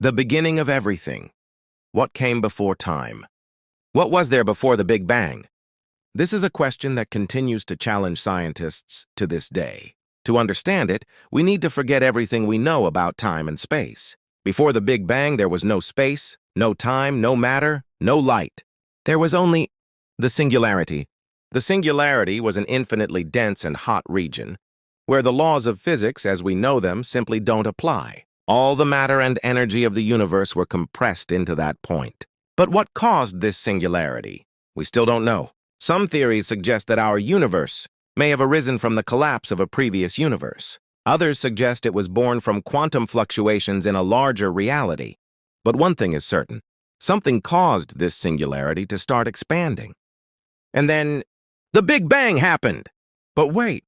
The beginning of everything. What came before time? What was there before the Big Bang? This is a question that continues to challenge scientists to this day. To understand it, we need to forget everything we know about time and space. Before the Big Bang, there was no space, no time, no matter, no light. There was only the singularity. The singularity was an infinitely dense and hot region, where the laws of physics as we know them simply don't apply. All the matter and energy of the universe were compressed into that point. But what caused this singularity? We still don't know. Some theories suggest that our universe may have arisen from the collapse of a previous universe. Others suggest it was born from quantum fluctuations in a larger reality. But one thing is certain. Something caused this singularity to start expanding. And then, the Big Bang happened! But wait,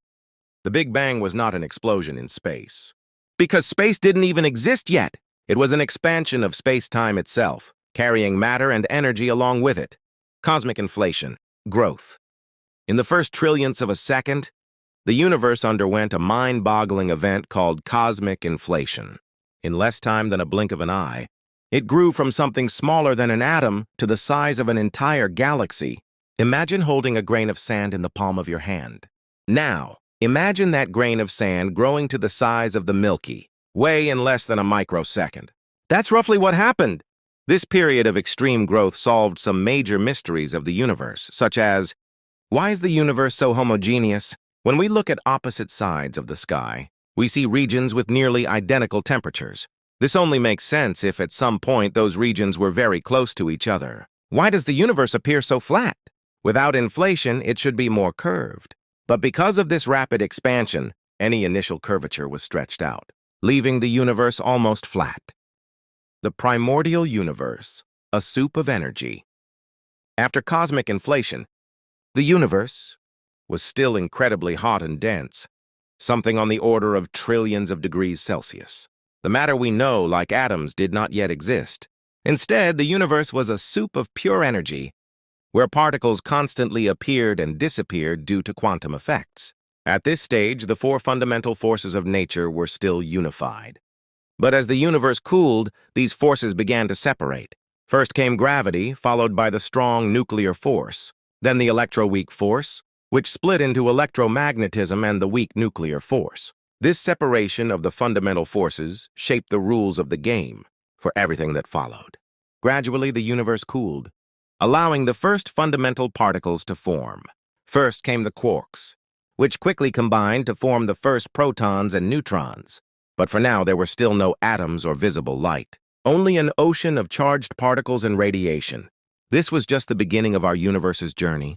the Big Bang was not an explosion in space. Because space didn't even exist yet. It was an expansion of space-time itself, carrying matter and energy along with it. Cosmic inflation, growth. In the first trillionths of a second, the universe underwent a mind-boggling event called cosmic inflation. In less time than a blink of an eye, it grew from something smaller than an atom to the size of an entire galaxy. Imagine holding a grain of sand in the palm of your hand. Now, imagine that grain of sand growing to the size of the Milky Way in less than a microsecond. That's roughly what happened. This period of extreme growth solved some major mysteries of the universe, such as, why is the universe so homogeneous? When we look at opposite sides of the sky, we see regions with nearly identical temperatures. This only makes sense if at some point those regions were very close to each other. Why does the universe appear so flat? Without inflation, it should be more curved. But because of this rapid expansion, any initial curvature was stretched out, leaving the universe almost flat. The primordial universe, a soup of energy. After cosmic inflation, the universe was still incredibly hot and dense, something on the order of trillions of degrees Celsius. The matter we know, like atoms, did not yet exist. Instead, the universe was a soup of pure energy, where particles constantly appeared and disappeared due to quantum effects. At this stage, the four fundamental forces of nature were still unified. But as the universe cooled, these forces began to separate. First came gravity, followed by the strong nuclear force, then the electroweak force, which split into electromagnetism and the weak nuclear force. This separation of the fundamental forces shaped the rules of the game for everything that followed. Gradually, the universe cooled, allowing the first fundamental particles to form. First came the quarks, which quickly combined to form the first protons and neutrons. But for now, there were still no atoms or visible light, only an ocean of charged particles and radiation. This was just the beginning of our universe's journey.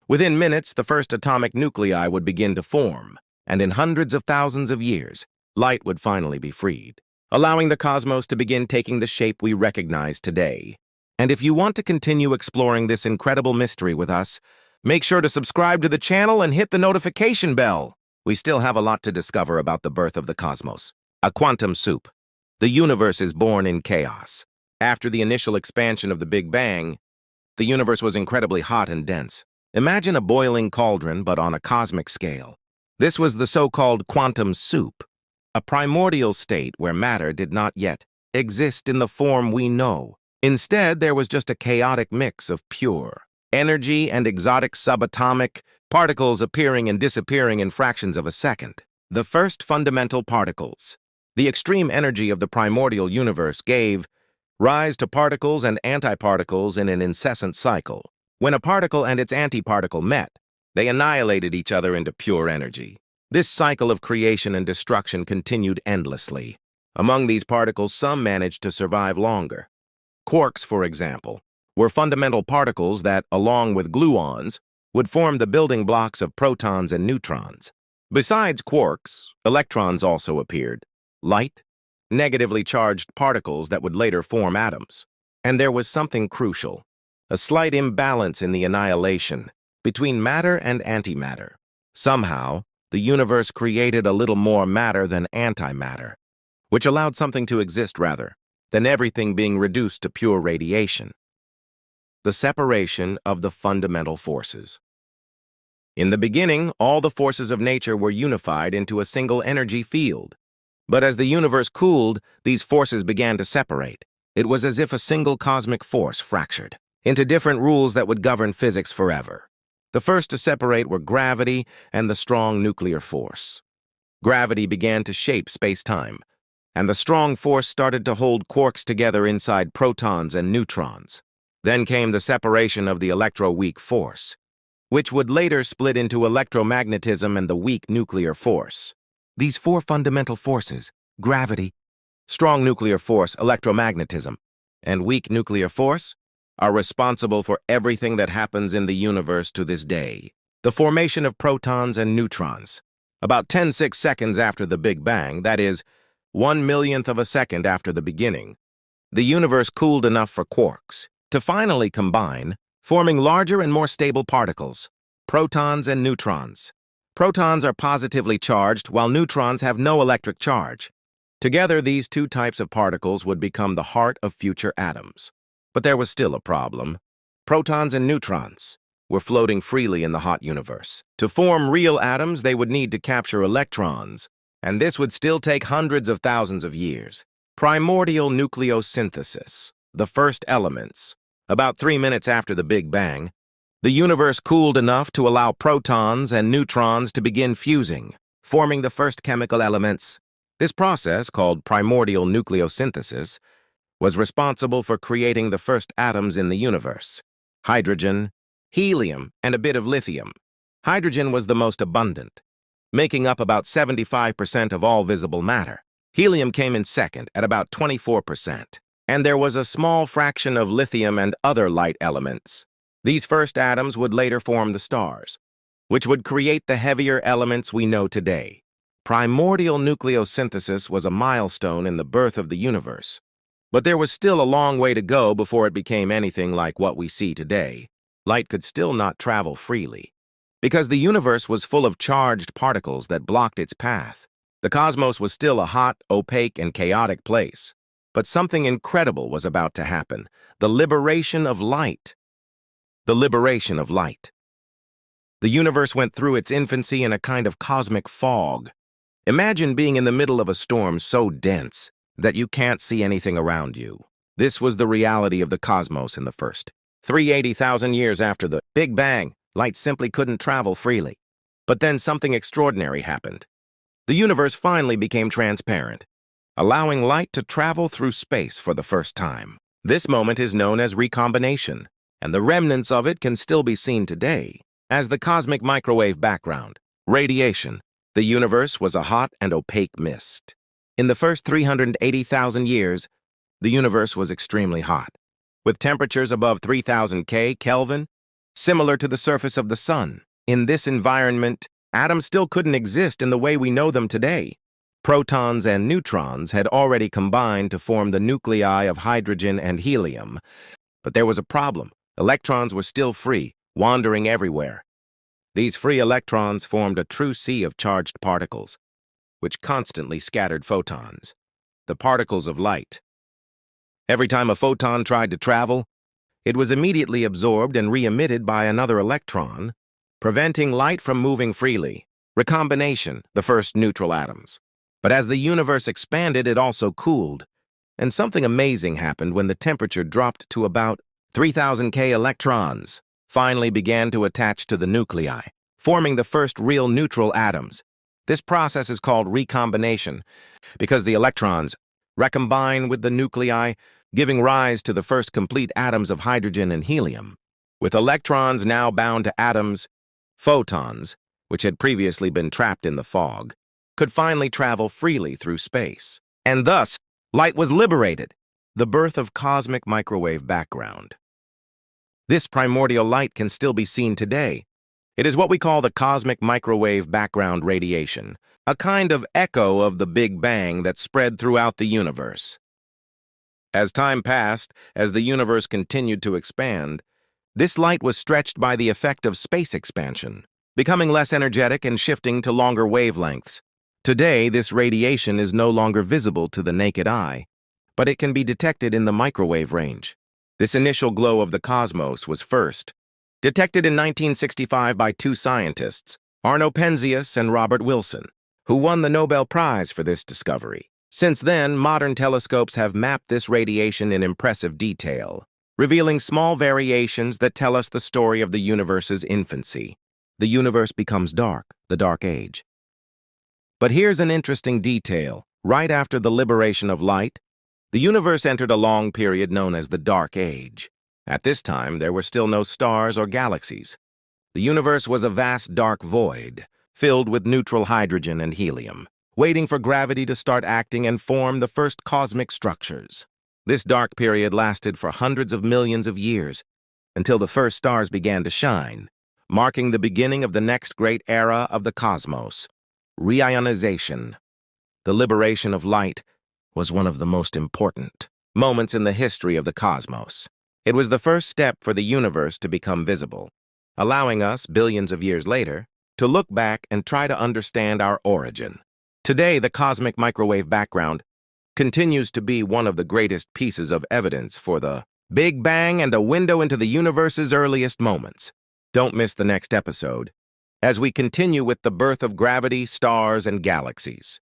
Within minutes, the first atomic nuclei would begin to form, and in hundreds of thousands of years, light would finally be freed, allowing the cosmos to begin taking the shape we recognize today. And if you want to continue exploring this incredible mystery with us, make sure to subscribe to the channel and hit the notification bell. We still have a lot to discover about the birth of the cosmos. A quantum soup. The universe is born in chaos. After the initial expansion of the Big Bang, the universe was incredibly hot and dense. Imagine a boiling cauldron, but on a cosmic scale. This was the so-called quantum soup, a primordial state where matter did not yet exist in the form we know. Instead, there was just a chaotic mix of pure energy and exotic subatomic particles appearing and disappearing in fractions of a second. The first fundamental particles. The extreme energy of the primordial universe gave rise to particles and antiparticles in an incessant cycle. When a particle and its antiparticle met, they annihilated each other into pure energy. This cycle of creation and destruction continued endlessly. Among these particles, some managed to survive longer. Quarks, for example, were fundamental particles that, along with gluons, would form the building blocks of protons and neutrons. Besides quarks, electrons also appeared. Light, negatively charged particles that would later form atoms. And there was something crucial, a slight imbalance in the annihilation between matter and antimatter. Somehow, the universe created a little more matter than antimatter, which allowed something to exist rather than everything being reduced to pure radiation. The separation of the fundamental forces. In the beginning, all the forces of nature were unified into a single energy field. But as the universe cooled, these forces began to separate. It was as if a single cosmic force fractured into different rules that would govern physics forever. The first to separate were gravity and the strong nuclear force. Gravity began to shape space-time, and the strong force started to hold quarks together inside protons and neutrons. Then came the separation of the electroweak force, which would later split into electromagnetism and the weak nuclear force. These four fundamental forces, gravity, strong nuclear force, electromagnetism, and weak nuclear force, are responsible for everything that happens in the universe to this day. The formation of protons and neutrons. About 10 seconds after the Big Bang, that is, 1/1,000,000th of a second after the beginning, the universe cooled enough for quarks to finally combine, forming larger and more stable particles, protons and neutrons. Protons are positively charged, while neutrons have no electric charge. Together, these two types of particles would become the heart of future atoms. But there was still a problem. Protons and neutrons were floating freely in the hot universe. To form real atoms, they would need to capture electrons, and this would still take hundreds of thousands of years. Primordial nucleosynthesis, the first elements. About 3 minutes after the Big Bang, the universe cooled enough to allow protons and neutrons to begin fusing, forming the first chemical elements. This process, called primordial nucleosynthesis, was responsible for creating the first atoms in the universe: hydrogen, helium, and a bit of lithium. Hydrogen was the most abundant, making up about 75% of all visible matter. Helium came in second at about 24%, and there was a small fraction of lithium and other light elements. These first atoms would later form the stars, which would create the heavier elements we know today. Primordial nucleosynthesis was a milestone in the birth of the universe, but there was still a long way to go before it became anything like what we see today. Light could still not travel freely, because the universe was full of charged particles that blocked its path. The cosmos was still a hot, opaque, and chaotic place. But something incredible was about to happen: the liberation of light. The liberation of light. The universe went through its infancy in a kind of cosmic fog. Imagine being in the middle of a storm so dense that you can't see anything around you. This was the reality of the cosmos in the first 380,000 years after the Big Bang. Light simply couldn't travel freely. But then something extraordinary happened. The universe finally became transparent, allowing light to travel through space for the first time. This moment is known as recombination, and the remnants of it can still be seen today as the cosmic microwave background. Radiation. The universe was a hot and opaque mist. In the first 380,000 years, the universe was extremely hot, with temperatures above 3,000 Kelvin, similar to the surface of the sun. In this environment, atoms still couldn't exist in the way we know them today. Protons and neutrons had already combined to form the nuclei of hydrogen and helium. But there was a problem. Electrons were still free, wandering everywhere. These free electrons formed a true sea of charged particles, which constantly scattered photons, the particles of light. Every time a photon tried to travel, it was immediately absorbed and re-emitted by another electron, preventing light from moving freely. Recombination, the first neutral atoms. But as the universe expanded, it also cooled, and something amazing happened when the temperature dropped to about 3,000 K. Electrons finally began to attach to the nuclei, forming the first real neutral atoms. This process is called recombination because the electrons recombine with the nuclei, giving rise to the first complete atoms of hydrogen and helium. With electrons now bound to atoms, photons, which had previously been trapped in the fog, could finally travel freely through space. And thus, light was liberated. The birth of cosmic microwave background. This primordial light can still be seen today. It is what we call the cosmic microwave background radiation, a kind of echo of the Big Bang that spread throughout the universe. As time passed, as the universe continued to expand, this light was stretched by the effect of space expansion, becoming less energetic and shifting to longer wavelengths. Today, this radiation is no longer visible to the naked eye, but it can be detected in the microwave range. This initial glow of the cosmos was first detected in 1965 by two scientists, Arno Penzias and Robert Wilson. who won the Nobel Prize for this discovery. Since then, modern telescopes have mapped this radiation in impressive detail, revealing small variations that tell us the story of the universe's infancy. The universe becomes dark, the Dark Age. But here's an interesting detail. Right after the liberation of light, the universe entered a long period known as the Dark Age. At this time, there were still no stars or galaxies. The universe was a vast dark void, filled with neutral hydrogen and helium, waiting for gravity to start acting and form the first cosmic structures. This dark period lasted for hundreds of millions of years, until the first stars began to shine, marking the beginning of the next great era of the cosmos, reionization. The liberation of light was one of the most important moments in the history of the cosmos. It was the first step for the universe to become visible, allowing us, billions of years later, to look back and try to understand our origin. Today, the cosmic microwave background continues to be one of the greatest pieces of evidence for the Big Bang and a window into the universe's earliest moments. Don't miss the next episode, as we continue with the birth of gravity, stars, and galaxies.